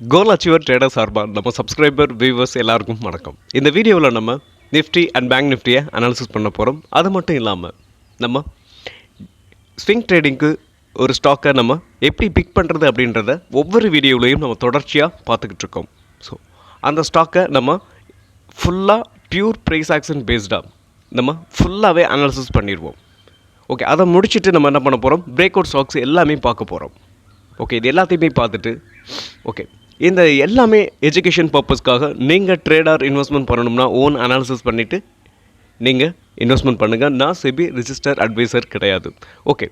கோல் achiever trader சார்பாக நம்ம subscriber viewers எல்லாருக்கும் வணக்கம். இந்த வீடியோவில் நம்ம நிஃப்டி அண்ட் பேங்க் நிஃப்டியை அனாலிசிஸ் பண்ண போகிறோம். அது மட்டும் இல்லாமல் நம்ம ஸ்விங் ட்ரேடிங்க்கு ஒரு ஸ்டாக்கை நம்ம எப்படி பிக் பண்ணுறது அப்படின்றத ஒவ்வொரு வீடியோவிலையும் நம்ம தொடர்ச்சியாக பார்த்துக்கிட்டு இருக்கோம். ஸோ அந்த ஸ்டாக்கை நம்ம ஃபுல்லாக பியூர் ப்ரைஸ் ஆக்ஷன் பேஸ்டாக நம்ம ஃபுல்லாகவே அனாலிசிஸ் பண்ணிடுவோம். ஓகே, அதை முடிச்சுட்டு நம்ம என்ன பண்ண போகிறோம், பிரேக் அவுட் ஸ்டாக்ஸ் எல்லாமே பார்க்க போகிறோம். ஓகே, இது எல்லாத்தையுமே பார்த்துட்டு ஓகே, இந்த எல்லாமே எஜுகேஷன் பர்பஸ்க்காக நீங்கள் ட்ரேடர் இன்வெஸ்ட்மெண்ட் பண்ணணும்னா ஓன் அனாலிசிஸ் பண்ணிவிட்டு நீங்கள் இன்வெஸ்ட்மெண்ட் பண்ணுங்கள். நான் செபி ரிஜிஸ்டர் அட்வைசர் கிடையாது. ஓகே,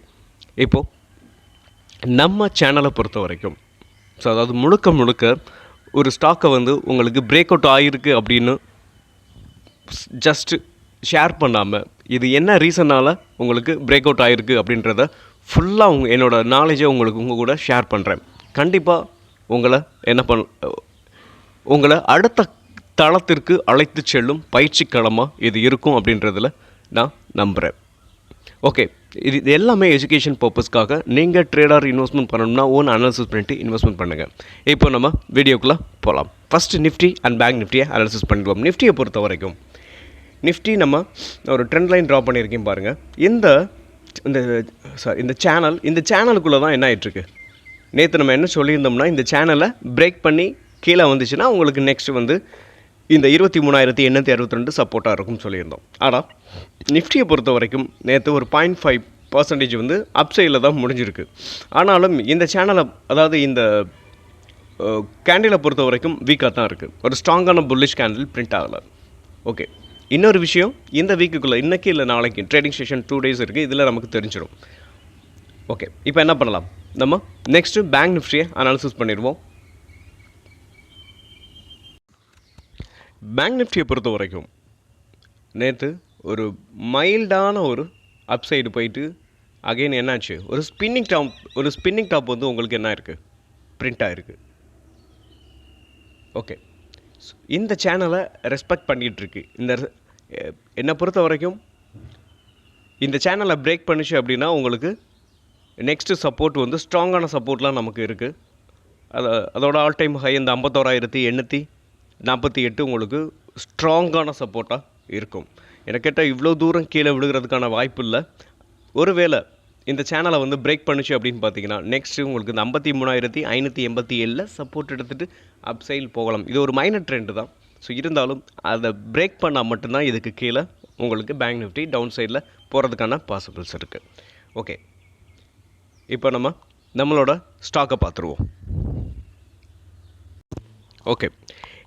இப்போது நம்ம சேனலை பொறுத்த வரைக்கும் ஸோ அதாவது முழுக்க ஒரு ஸ்டாக்கை வந்து உங்களுக்கு பிரேக் அவுட் ஆகிருக்கு அப்படின்னு ஜஸ்ட்டு ஷேர் பண்ணாமல் இது என்ன ரீசனால் உங்களுக்கு பிரேக் அவுட் ஆகிருக்கு அப்படின்றத ஃபுல்லாக என்னோடய நாலேஜை உங்களுக்கு உங்கள் கூட ஷேர் பண்ணுறேன். கண்டிப்பாக உங்களை அடுத்த தளத்திற்கு அழைத்து செல்லும் பயிற்சி களமாக இது இருக்கும் அப்படின்றதில் நான் நம்புகிறேன். ஓகே, இது எல்லாமே எஜுகேஷன் பர்பஸ்க்காக நீங்கள் ட்ரேடர் இன்வெஸ்ட்மெண்ட் பண்ணணும்னா ஓன் அனாலிசிஸ் பண்ணிட்டு இன்வெஸ்ட்மெண்ட் பண்ணுங்கள். இப்போ நம்ம வீடியோக்குள்ளே போகலாம். ஃபஸ்ட்டு நிஃப்டி அண்ட் பேங்க் நிஃப்டியை அனாலிசிஸ் பண்ணிடுவோம். நிஃப்டியை பொறுத்த வரைக்கும் நிஃப்டி நம்ம ஒரு ட்ரெண்ட் லைன் ட்ரா பண்ணியிருக்கேன் பாருங்கள். இந்த சேனலுக்குள்ளே தான் என்ன ஆகிட்டுருக்கு. நேற்று நம்ம என்ன சொல்லியிருந்தோம்னா, இந்த சேனலை பிரேக் பண்ணி கீழே வந்துச்சுன்னா உங்களுக்கு நெக்ஸ்ட் வந்து இந்த 23,862 சப்போர்ட்டாக இருக்கும்னு சொல்லியிருந்தோம். ஆனால் நிஃப்டியை பொறுத்த வரைக்கும் நேற்று ஒரு 0.5% வந்து அப்சைடில் தான் முடிஞ்சிருக்கு. ஆனாலும் இந்த சேனலை அதாவது இந்த கேண்டிலை பொறுத்த வரைக்கும் வீக்காக தான் இருக்குது. ஒரு ஸ்ட்ராங்கான புல்லிஷ் கேண்டில் பிரிண்ட் ஆகலை. ஓகே, இன்னொரு விஷயம், இந்த வீக்குக்குள்ளே இன்றைக்கி இல்லை நாளைக்கு ட்ரேடிங் செஷன் 2 days இருக்குது. இதில் நமக்கு தெரிஞ்சிடும். ஓகே, இப்போ என்ன பண்ணலாம், நம்ம நெக்ஸ்ட்டு பேங்க் நிஃப்டியை அனாலிசிஸ் பண்ணிடுவோம். பேங்க் நிஃப்டியை பொறுத்த வரைக்கும் நேற்று ஒரு மைல்டான ஒரு அப்சைடு போயிட்டு அகெயின் என்னாச்சு, ஒரு ஸ்பின்னிங் டாப் வந்து உங்களுக்கு என்ன இருக்குது, பிரிண்ட் ஆகிருக்கு. ஓகே, இந்த சேனலை ரெஸ்பெக்ட் பண்ணிகிட்ருக்கு. என்னை பொறுத்த வரைக்கும் இந்த சேனலை பிரேக் பண்ணிச்சு அப்படின்னா உங்களுக்கு நெக்ஸ்ட்டு சப்போர்ட் வந்து ஸ்ட்ராங்கான சப்போர்ட்லாம் நமக்கு இருக்குது. அதோட ஆல் டைம் ஹை இந்த 51,148 உங்களுக்கு ஸ்ட்ராங்கான சப்போர்ட்டாக இருக்கும். எனக்கு கேட்டால் இவ்வளோ தூரம் கீழே விழுகிறதுக்கான வாய்ப்பு இல்லை. ஒருவேளை இந்த சேனலை வந்து பிரேக் பண்ணிச்சு அப்படின்னு பார்த்தீங்கன்னா நெக்ஸ்ட்டு உங்களுக்கு இந்த 53,587 சப்போர்ட் எடுத்துகிட்டு அப்சைல் போகலாம். இது ஒரு மைனர் ட்ரெண்டு தான். ஸோ இருந்தாலும் அதை பிரேக் பண்ணால் மட்டும்தான் இதுக்கு கீழே உங்களுக்கு பேங்க் நிஃப்டி டவுன் சைடில் போகிறதுக்கான பாசிபிள்ஸ் இருக்குது. ஓகே, இப்போ நம்மளோட ஸ்டாக்கை பார்த்துருவோம். ஓகே,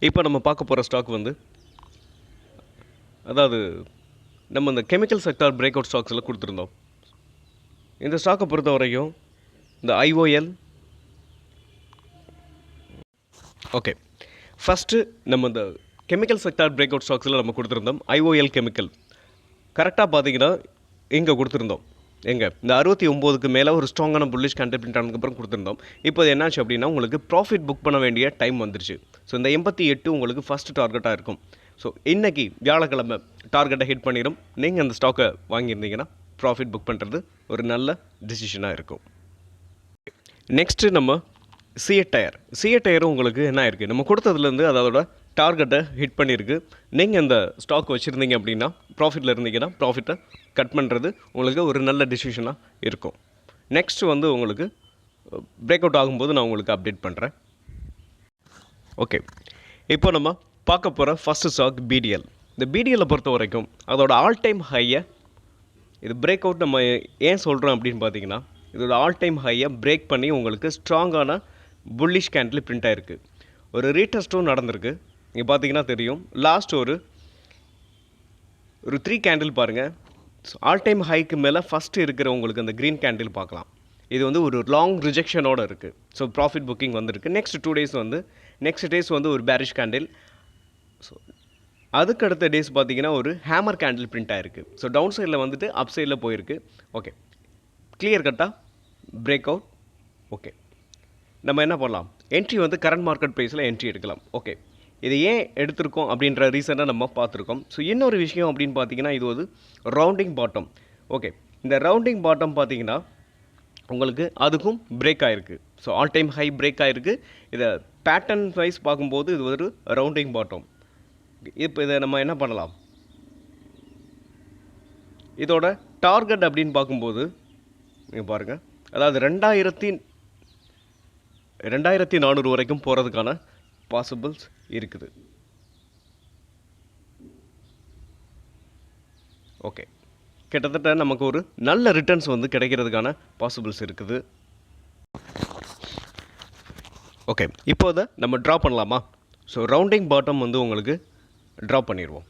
இப்போ நம்ம பார்க்க போகிற ஸ்டாக் வந்து அதாவது நம்ம இந்த கெமிக்கல் செக்டார் பிரேக் அவுட் ஸ்டாக்ஸில் கொடுத்துருந்தோம். இந்த ஸ்டாக்கை பொறுத்த வரைக்கும் இந்த IOL. ஓகே, ஃபஸ்ட்டு நம்ம இந்த கெமிக்கல் செக்டார் பிரேக் அவுட் ஸ்டாக்ஸில் நம்ம கொடுத்துருந்தோம். IOL கெமிக்கல் கரெக்டாக பார்த்தீங்கன்னா இங்கே கொடுத்துருந்தோம். இந்த 69க்கு மேலே ஒரு ஸ்ட்ராங்கான புல்லிஷ் கேண்டில் பிரிண்ட் ஆனதுக்கப்புறம் கொடுத்துருந்தோம். இப்போ என்னாச்சு அப்படின்னா உங்களுக்கு ப்ராஃபிட் புக் பண்ண வேண்டிய டைம் வந்துருச்சு. ஸோ இந்த 88 உங்களுக்கு ஃபஸ்ட்டு டார்கெட்டாக இருக்கும். ஸோ இன்றைக்கி வியாழக்கிழமை டார்கெட்டை ஹிட் பண்ணிடும். நீங்கள் அந்த ஸ்டாக்கை வாங்கியிருந்தீங்கன்னா ப்ராஃபிட் புக் பண்ணுறது ஒரு நல்ல டிசிஷனாக இருக்கும். நெக்ஸ்ட்டு நம்ம சிஎட் டயரும் உங்களுக்கு என்ன இருக்குது, நம்ம கொடுத்ததுலேருந்து அதோட டார்கெட்டை ஹிட் பண்ணியிருக்கு. நீங்கள் இந்த ஸ்டாக் வச்சுருந்தீங்க அப்படின்னா ப்ராஃபிட்டில் இருந்தீங்கன்னா ப்ராஃபிட்டை கட் பண்ணுறது உங்களுக்கு ஒரு நல்ல டிசிஷனாக இருக்கும். நெக்ஸ்ட்டு வந்து உங்களுக்கு பிரேக் அவுட் ஆகும்போது நான் உங்களுக்கு அப்டேட் பண்ணுறேன். ஓகே, இப்போ நம்ம பார்க்க போகிற ஃபஸ்ட்டு ஸ்டாக் BDL. இந்த BDLை பொறுத்த வரைக்கும் அதோட ஆல் டைம் ஹையை இது பிரேக் அவுட் நம்ம ஏன் சொல்கிறோம் அப்படின்னு பார்த்தீங்கன்னா இதோட ஆல் டைம் ஹையை பிரேக் பண்ணி உங்களுக்கு ஸ்ட்ராங்கான புல்லிஷ் கேண்டில் பிரிண்ட் ஆகிருக்கு. ஒரு ரீடெஸ்ட்டும் நடந்திருக்கு. இங்கே பார்த்தீங்கன்னா தெரியும். லாஸ்ட் ஒரு 3 கேண்டில் பாருங்கள். ஆல் டைம் ஹைக்கு மேலே ஃபஸ்ட்டு இருக்கிற உங்களுக்கு அந்த க்ரீன் கேண்டில் பார்க்கலாம். இது வந்து ஒரு லாங் ரிஜெக்ஷனோடு இருக்குது. ஸோ ப்ராஃபிட் புக்கிங் வந்திருக்கு. நெக்ஸ்ட் டேஸ் வந்து ஒரு பேரிஷ் கேண்டில். ஸோ அதுக்கு அடுத்த டேஸ் பார்த்தீங்கன்னா ஒரு ஹேமர் கேண்டில் பிரிண்ட் ஆகிருக்கு. ஸோ டவுன் சைடில் வந்துட்டு அப் சைடில் போயிருக்கு. ஓகே, கிளியர் கட்டாக பிரேக் அவுட். ஓகே, நம்ம என்ன பண்ணலாம், என்ட்ரி வந்து கரண்ட் மார்க்கெட் ப்ரைஸில் என்ட்ரி எடுக்கலாம். ஓகே, இது ஏன் எடுத்திருக்கோம் அப்படின்ற ரீசனை நம்ம பார்த்துருக்கோம். ஸோ இன்னொரு விஷயம் அப்படின்னு பார்த்தீங்கன்னா இது வந்து ரவுண்டிங் பாட்டம். ஓகே, இந்த ரவுண்டிங் பாட்டம் பார்த்தீங்கன்னா உங்களுக்கு அதுக்கும் பிரேக் ஆகிருக்கு. So all time high break ஆகிருக்கு. இதை பேட்டர்ன் வைஸ் பார்க்கும்போது இது ஒரு ரவுண்டிங் பாட்டம். இப்போ இதை நம்ம என்ன பண்ணலாம், இதோட டார்கெட் அப்படின்னு பார்க்கும்போது நீங்கள் பாருங்கள், அதாவது 2400 வரைக்கும் போகிறதுக்கான பாசிபிள்ஸ் இருக்குது. ஓகே, கிட்டத்தட்ட நமக்கு ஒரு நல்ல ரிட்டர்ன்ஸ் வந்து கிடைக்கிறதுக்கான பாசிபிள்ஸ் இருக்குது. ஓகே, இப்போ அதை நம்ம ட்ரா பண்ணலாமா? ஸோ ரவுண்டிங் பாட்டம் வந்து உங்களுக்கு ட்ரா பண்ணிடுவோம்.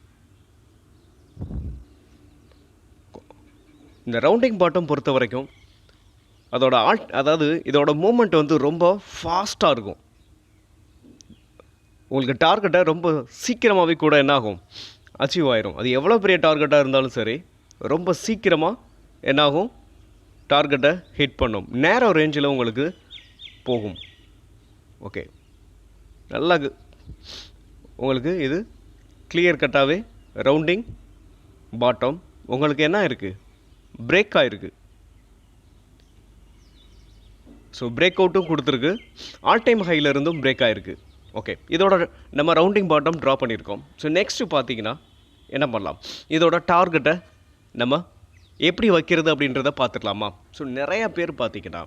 இந்த ரவுண்டிங் பாட்டம் பொறுத்த வரைக்கும் அதோட அதாவது இதோட மூமெண்ட் வந்து ரொம்ப ஃபாஸ்ட்டாக இருக்கும். உங்களுக்கு டார்கெட்டை ரொம்ப சீக்கிரமாகவே கூட என்ன ஆகும், அச்சீவ் ஆயிரும். அது எவ்வளோ பெரிய டார்கெட்டாக இருந்தாலும் சரி, ரொம்ப சீக்கிரமாக என்னாகும், டார்கெட்டை ஹிட் பண்ணும். நேரோ ரேஞ்சில் உங்களுக்கு போகும். ஓகே, நல்லா உங்களுக்கு இது கிளியர் கட்டாகவே ரவுண்டிங் பாட்டம் உங்களுக்கு என்ன இருக்குது, பிரேக் ஆகிருக்கு. ஸோ பிரேக் அவுட்டும் கொடுத்துருக்கு, ஆல் டைம் ஹையிலிருந்தும் பிரேக் ஆகிருக்கு. ஓகே, இதோட நம்ம ரவுண்டிங் பாட்டம் ட்ரா பண்ணியிருக்கோம். ஸோ நெக்ஸ்ட்டு பார்த்தீங்கன்னா என்ன பண்ணலாம், இதோட டார்கெட்டை நம்ம எப்படி வைக்கிறது அப்படின்றத பார்த்துக்கலாமா? ஸோ நிறையா பேர் பார்த்தீங்கன்னா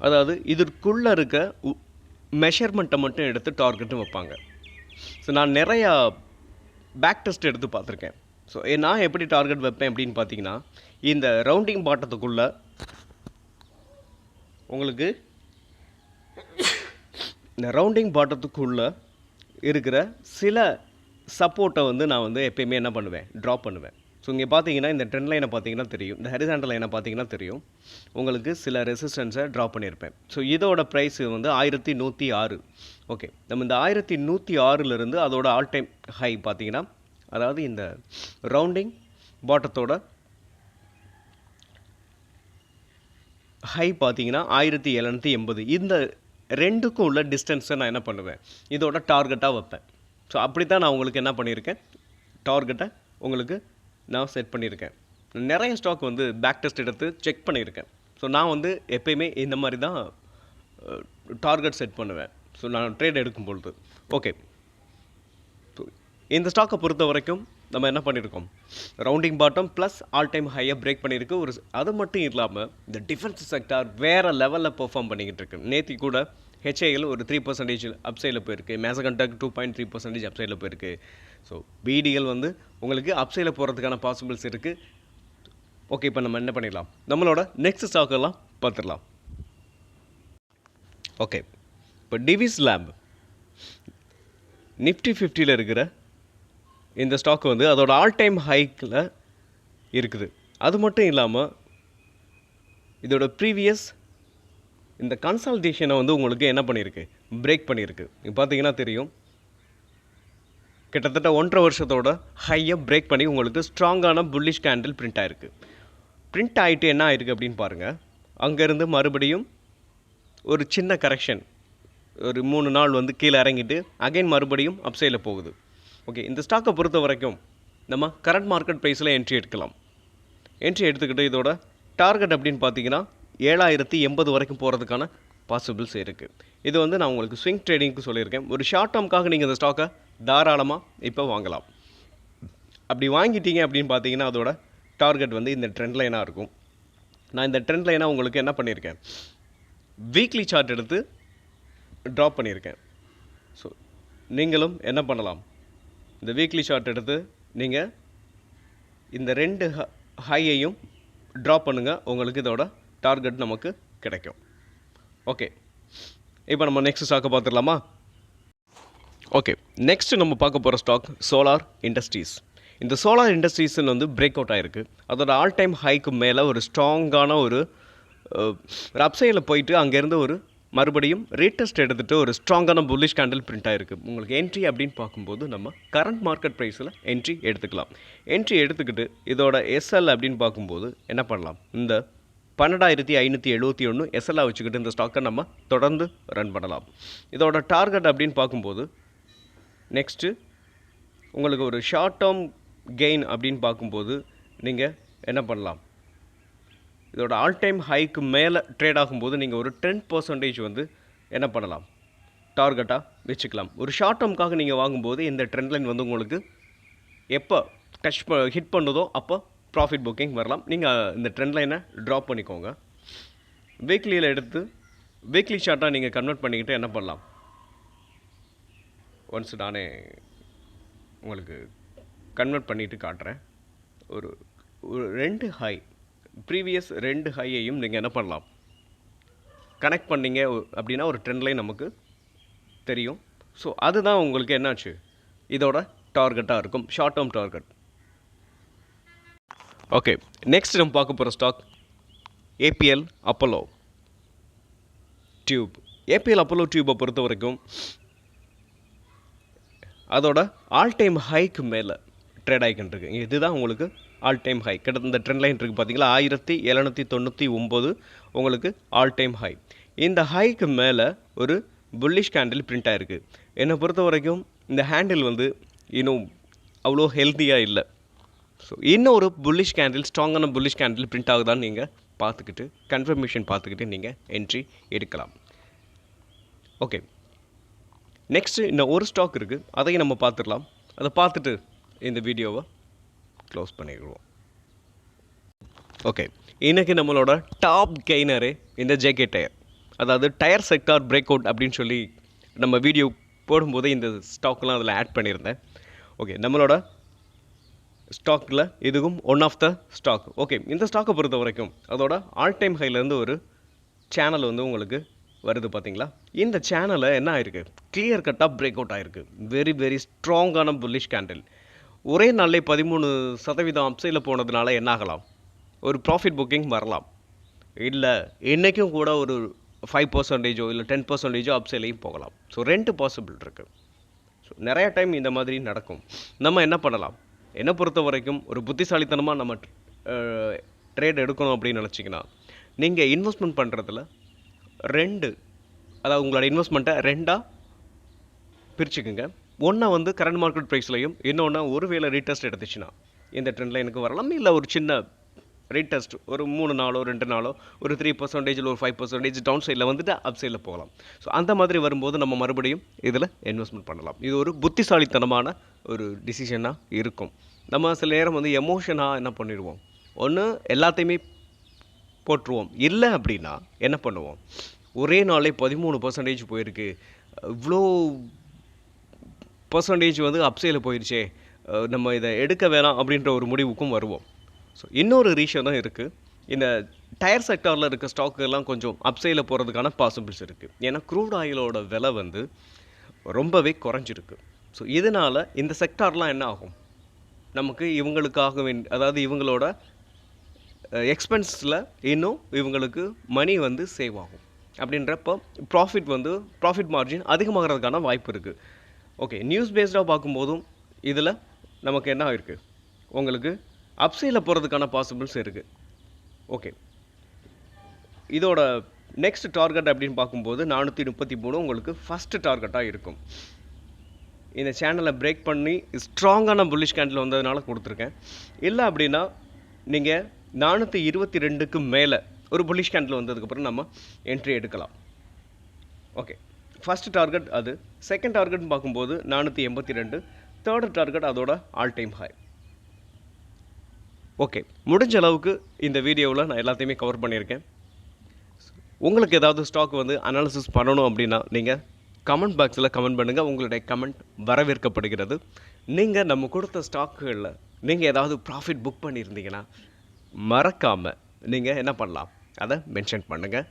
அதாவது இதற்குள்ளே இருக்க மெஷர்மெண்ட்டை மட்டும் எடுத்து டார்கெட்டும் வைப்பாங்க. ஸோ நான் நிறையா பேக் டெஸ்ட் எடுத்து பார்த்துருக்கேன். ஸோ நான் எப்படி டார்கெட் வைப்பேன் அப்படின்னு பார்த்தீங்கன்னா, இந்த ரவுண்டிங் பாட்டத்துக்குள்ளே உங்களுக்கு இந்த ரவுண்டிங் பாட்டத்துக்குள்ளே இருக்கிற சில சப்போர்ட்டை வந்து நான் வந்து எப்பயுமே என்ன பண்ணுவேன், ட்ரா பண்ணுவேன். ஸோ இங்கே பார்த்தீங்கன்னா இந்த ட்ரெண்ட் லைனை பார்த்தீங்கன்னா தெரியும், இந்த ஹரிசாண்டல் லைனை பார்த்தீங்கன்னா தெரியும், உங்களுக்கு சில ரெசிஸ்டன்ஸை ட்ரா பண்ணியிருப்பேன். ஸோ இதோட ப்ரைஸ் வந்து 1106. ஓகே, நம்ம இந்த 1106லேருந்து அதோட ஆல் டைம் ஹை பார்த்தீங்கன்னா, அதாவது இந்த ரவுண்டிங் பாட்டத்தோட ஹை பார்த்தீங்கன்னா 1780. இந்த ரெண்டுக்கும் உள்ள டிஸ்டன்ஸை நான் என்ன பண்ணுவேன், இதோட டார்கெட்டாக வைப்பேன். ஸோ அப்படி தான் நான் உங்களுக்கு என்ன பண்ணியிருக்கேன், டார்கெட்டை உங்களுக்கு நான் செட் பண்ணியிருக்கேன். நிறைய ஸ்டாக் வந்து பேக் டெஸ்ட் எடுத்து செக் பண்ணியிருக்கேன். ஸோ நான் வந்து எப்பயுமே இந்த மாதிரி தான் டார்கெட் செட் பண்ணுவேன். ஸோ நான் ட்ரேட் எடுக்கும் பொழுது. ஓகே, இந்த ஸ்டாக்கை பொறுத்த வரைக்கும் நம்ம என்ன பண்ணியிருக்கோம், rounding bottom plus all time ஹையாக பிரேக் பண்ணியிருக்கு. ஒரு அது மட்டும் இல்லாமல் இந்த டிஃபென்ஸ் செக்டார் வேறு லெவலில் பெர்ஃபார்ம் பண்ணிக்கிட்டு இருக்கு. நேற்று கூட HAL ஒரு 3% அப்சைடில் போயிருக்கு, மேசகண்டாக் 2.3% அப்சைடில் போயிருக்கு. ஸோ BDL வந்து உங்களுக்கு அப்சைடில் போகிறதுக்கான பாசிபிள்ஸ் இருக்குது. ஓகே, இப்போ நம்ம என்ன பண்ணிடலாம், நம்மளோட நெக்ஸ்ட் ஸ்டாக்கெல்லாம் பார்த்துடலாம். ஓகே, இப்போ டிவிஸ் லேப் நிஃப்டி 50ல் இருக்கிற இந்த ஸ்டாக் வந்து அதோட ஆல் டைம் ஹைக்கில் இருக்குது. அது மட்டும் இல்லாமல் இதோட ப்ரீவியஸ் இந்த கன்சால்டேஷனை வந்து உங்களுக்கு என்ன பண்ணியிருக்கு, பிரேக் பண்ணியிருக்கு. இப்போ பார்த்தீங்கன்னா தெரியும், கிட்டத்தட்ட 1.5 வருஷத்தோட ஹையை பிரேக் பண்ணி உங்களுக்கு ஸ்ட்ராங்கான புல்லிஷ் கேண்டில் பிரிண்ட் ஆகிருக்கு. பிரிண்ட் ஆகிட்டு என்ன ஆயிருக்கு அப்படின்னு பாருங்கள், அங்கேருந்து மறுபடியும் ஒரு சின்ன கரெக்ஷன், ஒரு 3 நாள் வந்து கீழே இறங்கிட்டு அகைன் மறுபடியும் அப்சைடில் போகுது. ஓகே, இந்த ஸ்டாக்கை பொறுத்த வரைக்கும் நம்ம கரண்ட் மார்க்கெட் ப்ரைஸில் என்ட்ரி எடுக்கலாம். என்ட்ரி எடுத்துக்கிட்டு இதோட டார்கெட் அப்படின்னு பார்த்தீங்கன்னா 7080 வரைக்கும் போகிறதுக்கான பாசிபிள்ஸ் இருக்குது. இது வந்து நான் உங்களுக்கு ஸ்விங் ட்ரேடிங்க்கு சொல்லியிருக்கேன். ஒரு ஷார்ட் டேர்முக்காக நீங்கள் இந்த ஸ்டாக்கை தாராளமாக இப்போ வாங்கலாம். அப்படி வாங்கிட்டீங்க அப்படின்னு பார்த்தீங்கன்னா அதோட டார்கெட் வந்து இந்த ட்ரெண்ட் லைனாக இருக்கும். நான் இந்த ட்ரெண்ட் லைனாக உங்களுக்கு என்ன பண்ணியிருக்கேன், வீக்லி சார்ட் எடுத்து ட்ராப் பண்ணியிருக்கேன். ஸோ நீங்களும் என்ன பண்ணலாம், இந்த வீக்லி சார்ட் எடுத்து நீங்கள் இந்த 2 ஹையையும் ட்ராப் பண்ணுங்கள், உங்களுக்கு இதோட டார்கெட் நமக்கு கிடைக்கும். ஓகே, இப்போ நம்ம நெக்ஸ்ட் ஸ்டாக்கை பார்த்துடலாமா? ஓகே, நெக்ஸ்ட்டு நம்ம பார்க்க போகிற ஸ்டாக் சோலார் இண்டஸ்ட்ரீஸ். இந்த சோலார் இண்டஸ்ட்ரீஸ்ன்னு வந்து பிரேக் அவுட் ஆகிருக்கு. அதோட ஆல் டைம் ஹைக்கு மேலே ஒரு ஸ்ட்ராங்கான ஒரு அப்சைடில் போயிட்டு அங்கேருந்து ஒரு மறுபடியும் ரீடெஸ்ட் எடுத்துகிட்டு ஒரு ஸ்ட்ராங்கான புல்லிஷ் கேண்டில் பிரிண்ட் ஆகிருக்கு. உங்களுக்கு என்ட்ரி அப்படின்னு பார்க்கும்போது நம்ம கரண்ட் மார்க்கெட் ப்ரைஸில் என்ட்ரி எடுத்துக்கலாம். என்ட்ரி எடுத்துக்கிட்டு இதோட SL அப்படின்னு பார்க்கும்போது என்ன பண்ணலாம், இந்த 12571 SLஆ வச்சுக்கிட்டு இந்த ஸ்டாக்கை நம்ம தொடர்ந்து ரன் பண்ணலாம். இதோட டார்கெட் அப்படின்னு பார்க்கும்போது நெக்ஸ்ட்டு உங்களுக்கு ஒரு ஷார்ட் டேர்ம் கெயின் அப்படின்னு பார்க்கும்போது நீங்கள் என்ன பண்ணலாம், இதோட ஆல் டைம் ஹைக்கு மேலே ட்ரேட் ஆகும்போது நீங்கள் ஒரு 10% வந்து என்ன பண்ணலாம், டார்கெட்டாக வச்சுக்கலாம். ஒரு ஷார்ட் டேர்முக்காக நீங்கள் வாங்கும்போது இந்த ட்ரெண்ட் லைன் வந்து உங்களுக்கு எப்போ ஹிட் பண்ணுதோ அப்போ ப்ராஃபிட் புக்கிங் வரலாம். நீங்கள் இந்த ட்ரெண்ட் லைனை ட்ராப் பண்ணிக்கோங்க. வீக்லியில் எடுத்து வீக்லி ஷார்ட்டாக நீங்கள் கன்வெர்ட் பண்ணிக்கிட்டு என்ன பண்ணலாம், ஒன்ஸ் நானே உங்களுக்கு கன்வெர்ட் பண்ணிவிட்டு காட்டுறேன். ஒரு 2 ஹை, ப்ரீவியஸ் 2 ஹையையும் நீங்கள் என்ன பண்ணலாம், கனெக்ட் பண்ணிங்க அப்படின்னா ஒரு ட்ரெண்ட் லைன் நமக்கு தெரியும். ஸோ அதுதான் உங்களுக்கு என்னாச்சு, இதோட டார்கெட்டாக இருக்கும், short term target. Okay, next நம்ம பார்க்க போகிற ஸ்டாக் ஏபிஎல் அப்போலோ டியூப். ஏபிஎல் அப்போலோ டியூப்பை பொறுத்த வரைக்கும் அதோட ஆல் டைம் ஹைக்கு மேலே ட்ரேட் ஆகிக்கிட்டு இருக்கு. இதுதான் உங்களுக்கு ஆல் டைம் ஹை. கிட்ட இந்த ட்ரெண்ட் லைன் இருக்குது பார்த்தீங்களா, 1799 உங்களுக்கு ஆல் டைம் ஹை. இந்த ஹைக்கு மேலே ஒரு புல்லிஷ் கேண்டில் பிரிண்ட் ஆகிருக்கு. என்னை பொறுத்த வரைக்கும் இந்த ஹேண்டில் வந்து இன்னும் அவ்வளோ ஹெல்த்தியாக இல்லை. ஸோ இன்னும் ஒரு புல்லிஷ் கேண்டில், ஸ்ட்ராங்கான புல்லிஷ் கேண்டில் பிரிண்ட் ஆகுதான்னு நீங்கள் பார்த்துக்கிட்டு கன்ஃபர்மேஷன் பார்த்துக்கிட்டு நீங்கள் என்ட்ரி எடுக்கலாம். ஓகே, நெக்ஸ்ட்டு இன்னும் ஒரு ஸ்டாக் இருக்குது, அதையும் நம்ம பார்த்துடலாம். அதை பார்த்துட்டு இந்த வீடியோவை க்ளோஸ் பண்ணிடுவோம். ஓகே, இன்றைக்கி நம்மளோட டாப் கெய்னரு இந்த ஜேகே டயர், அதாவது டயர் செக்டார் பிரேக் அவுட் அப்படின்னு சொல்லி நம்ம வீடியோ போடும்போது இந்த ஸ்டாக்லாம் அதில் ஆட் பண்ணியிருந்தேன். ஓகே, நம்மளோட ஸ்டாக்கில் இதுவும் one of the stock. Okay, இந்த ஸ்டாக்கை பொறுத்த வரைக்கும் அதோட ஆல் டைம் ஹைலேருந்து ஒரு சேனல் வந்து உங்களுக்கு வருது பார்த்தீங்களா. இந்த சேனலை என்ன ஆயிருக்கு, கிளியர் கட்டாக பிரேக் அவுட் ஆகிருக்கு. வெரி வெரி ஸ்ட்ராங்கான புல்லிஷ் கேண்டில். ஒரே நாளிலே 13% அப்சைடில் போனதுனால என்ன ஆகலாம், ஒரு ப்ராஃபிட் புக்கிங் வரலாம். இல்லை இன்றைக்கும் கூட ஒரு 5% இல்லை 10% அப்சைட்லையும் போகலாம். ஸோ 2 பாசிபிள் இருக்குது. ஸோ நிறையா டைம் இந்த மாதிரி நடக்கும். நம்ம என்ன பண்ணலாம், என்னை பொறுத்த வரைக்கும் ஒரு புத்திசாலித்தனமாக நம்ம ட்ரேட் எடுக்கணும் அப்படின்னு நினச்சிங்கன்னா, நீங்கள் இன்வெஸ்ட்மெண்ட் பண்ணுறதுல 2, அதாவது உங்களோட இன்வெஸ்ட்மெண்ட்டை 2ஆக பிரிச்சுக்குங்க. ஒன்றை வந்து கரண்ட் மார்க்கெட் ப்ரைஸ்லையும், இன்னொன்று ஒரு வேளை ரீடெஸ்ட் எடுத்துச்சுன்னா இந்த ட்ரெண்ட் லைனுக்கு வரலாம். இல்லை ஒரு சின்ன ரீடெஸ்ட் ஒரு 3 நாளோ 2 நாளோ ஒரு 3% இல்லை ஒரு 5% டவுன் சைடில் வந்துட்டு அப் சைடில் போகலாம். ஸோ அந்த மாதிரி வரும்போது நம்ம மறுபடியும் இதில் இன்வெஸ்ட்மெண்ட் பண்ணலாம். இது ஒரு புத்திசாலித்தனமான ஒரு டிசிஷனாக இருக்கும். நம்ம சில நேரம் வந்து எமோஷனாக என்ன பண்ணிடுவோம், ஒன்று எல்லாத்தையுமே போட்டுருவோம். இல்லை அப்படின்னா என்ன பண்ணுவோம், ஒரே நாளே 13% போயிருக்கு, இவ்வளோ பர்சன்டேஜ் வந்து அப்சைடில் போயிடுச்சே, நம்ம இதை எடுக்க வேணாம் அப்படின்ற ஒரு முடிவுக்கும் வருவோம். ஸோ இன்னொரு ரீசனும் இருக்குது, இந்த டயர் செக்டாரில் இருக்க ஸ்டாக்குலாம் கொஞ்சம் அப்சைடில் போகிறதுக்கான பாசிபிள்ஸ் இருக்குது. ஏன்னா க்ரூட் ஆயிலோட விலை வந்து ரொம்பவே குறைஞ்சிருக்கு. ஸோ இதனால் இந்த செக்டார்லாம் என்ன ஆகும், நமக்கு இவங்களுக்காக அதாவது இவங்களோட எக்ஸ்பென்ஸில் இன்னும் இவங்களுக்கு மணி வந்து சேவ் ஆகும். அப்படின்றப்போ ப்ராஃபிட் மார்ஜின் அதிகமாகிறதுக்கான வாய்ப்பு இருக்குது. ஓகே, நியூஸ் பேஸ்டாக பார்க்கும்போதும் இதில் நமக்கு என்ன இருக்குது, உங்களுக்கு அப்சைடில் போகிறதுக்கான பாசிபிள்ஸ் இருக்குது. ஓகே, இதோட நெக்ஸ்ட் டார்கெட் அப்படின்னு பார்க்கும்போது 433 உங்களுக்கு ஃபஸ்ட்டு டார்கெட்டாக இருக்கும். இந்த சேனலை பிரேக் பண்ணி ஸ்ட்ராங்கான புல்லிஷ் கேண்டில் வந்ததுனால கொடுத்துருக்கேன். இல்லை அப்படின்னா நீங்கள் 422க்கு மேலே ஒரு புல்லிஷ் கேண்டில் வந்ததுக்கப்புறம் நம்ம என்ட்ரி எடுக்கலாம். ஓகே, ஃபஸ்ட் டார்கெட் அது. செகண்ட் டார்கெட்னு பார்க்கும்போது 482. தேர்டு டார்கெட் அதோட ஆல் டைம் ஹை. ஓகே, முடிஞ்ச அளவுக்கு இந்த வீடியோவில் நான் எல்லாத்தையுமே கவர் பண்ணியிருக்கேன். உங்களுக்கு ஏதாவது ஸ்டாக் வந்து அனாலிசிஸ் பண்ணணும் அப்படின்னா நீங்கள் கமெண்ட் பாக்ஸில் கமெண்ட் பண்ணுங்கள். உங்களுடைய கமெண்ட் வரவேற்கப்படுகிறது. நீங்கள் நம்ம கொடுத்த ஸ்டாக்குகளில் நீங்கள் ஏதாவது ப்ராஃபிட் புக் பண்ணியிருந்தீங்கன்னா மறக்காமல் நீங்கள் என்ன பண்ணலாம், அதை மென்ஷன் பண்ணுங்கள்.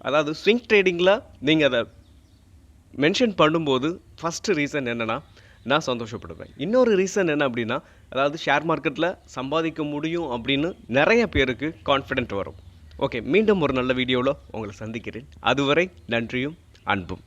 அதாவது ஸ்விங் ட்ரேடிங்கில் நீங்கள் அதை மென்ஷன் பண்ணும்போது ஃபஸ்ட்டு ரீசன் என்னென்னா நான் சந்தோஷப்படுவேன். இன்னொரு ரீசன் என்ன அப்படின்னா, அதாவது ஷேர் மார்க்கெட்டில் சம்பாதிக்க முடியும் அப்படின்னு நிறைய பேருக்கு கான்ஃபிடென்ட் வரும். ஓகே, மீண்டும் ஒரு நல்ல வீடியோவில் உங்களை சந்திக்கிறேன். அதுவரை நன்றியும் அன்பும்.